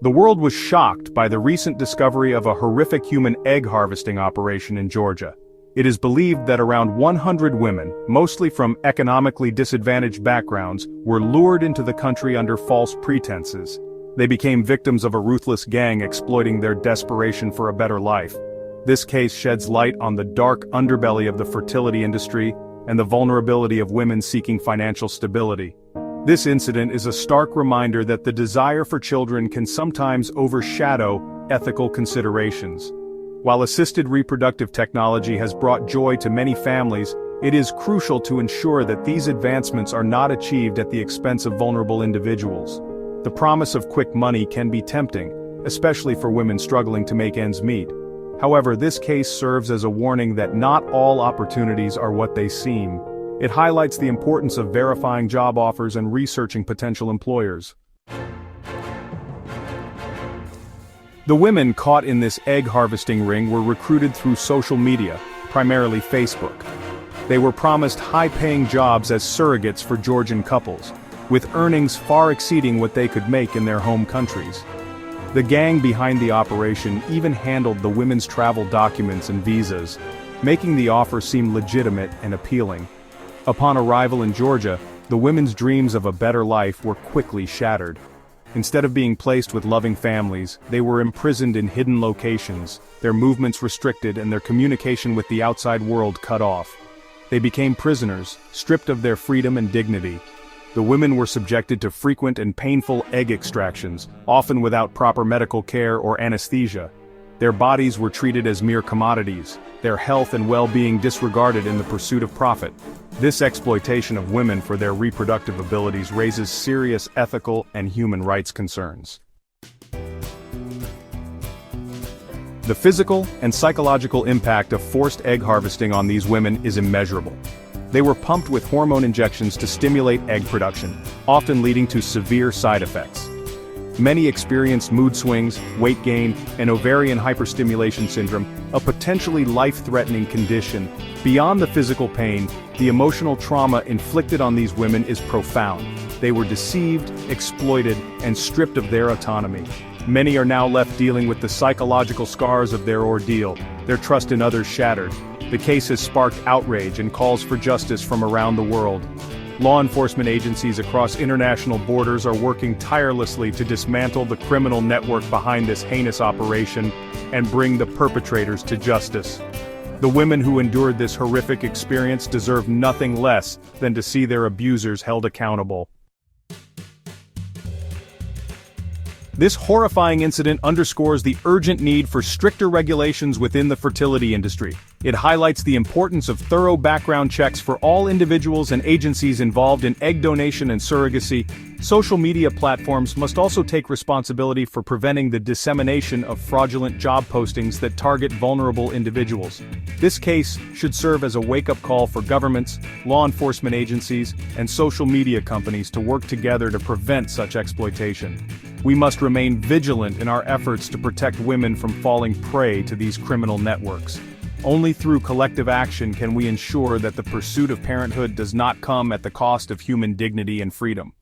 The world was shocked by the recent discovery of a horrific human egg harvesting operation in Georgia. It is believed that around 100 women, mostly from economically disadvantaged backgrounds, were lured into the country under false pretenses. They became victims of a ruthless gang exploiting their desperation for a better life. This case sheds light on the dark underbelly of the fertility industry and the vulnerability of women seeking financial stability. This incident is a stark reminder that the desire for children can sometimes overshadow ethical considerations. While assisted reproductive technology has brought joy to many families, it is crucial to ensure that these advancements are not achieved at the expense of vulnerable individuals. The promise of quick money can be tempting, especially for women struggling to make ends meet. However, this case serves as a warning that not all opportunities are what they seem. It highlights the importance of verifying job offers and researching potential employers. The women caught in this egg harvesting ring were recruited through social media, primarily Facebook. They were promised high-paying jobs as surrogates for Georgian couples, with earnings far exceeding what they could make in their home countries. The gang behind the operation even handled the women's travel documents and visas, making the offer seem legitimate and appealing. Upon arrival in Georgia, the women's dreams of a better life were quickly shattered. Instead of being placed with loving families, they were imprisoned in hidden locations, their movements restricted and their communication with the outside world cut off. They became prisoners, stripped of their freedom and dignity. The women were subjected to frequent and painful egg extractions, often without proper medical care or anesthesia. Their bodies were treated as mere commodities, their health and well-being disregarded in the pursuit of profit. This exploitation of women for their reproductive abilities raises serious ethical and human rights concerns. The physical and psychological impact of forced egg harvesting on these women is immeasurable. They were pumped with hormone injections to stimulate egg production, often leading to severe side effects. Many experienced mood swings, weight gain, and ovarian hyperstimulation syndrome, a potentially life-threatening condition. Beyond the physical pain, the emotional trauma inflicted on these women is profound. They were deceived, exploited, and stripped of their autonomy. Many are now left dealing with the psychological scars of their ordeal, their trust in others shattered. The case has sparked outrage and calls for justice from around the world. Law enforcement agencies across international borders are working tirelessly to dismantle the criminal network behind this heinous operation and bring the perpetrators to justice. The women who endured this horrific experience deserve nothing less than to see their abusers held accountable. This horrifying incident underscores the urgent need for stricter regulations within the fertility industry. It highlights the importance of thorough background checks for all individuals and agencies involved in egg donation and surrogacy. Social media platforms must also take responsibility for preventing the dissemination of fraudulent job postings that target vulnerable individuals. This case should serve as a wake-up call for governments, law enforcement agencies, and social media companies to work together to prevent such exploitation. We must remain vigilant in our efforts to protect women from falling prey to these criminal networks. Only through collective action can we ensure that the pursuit of parenthood does not come at the cost of human dignity and freedom.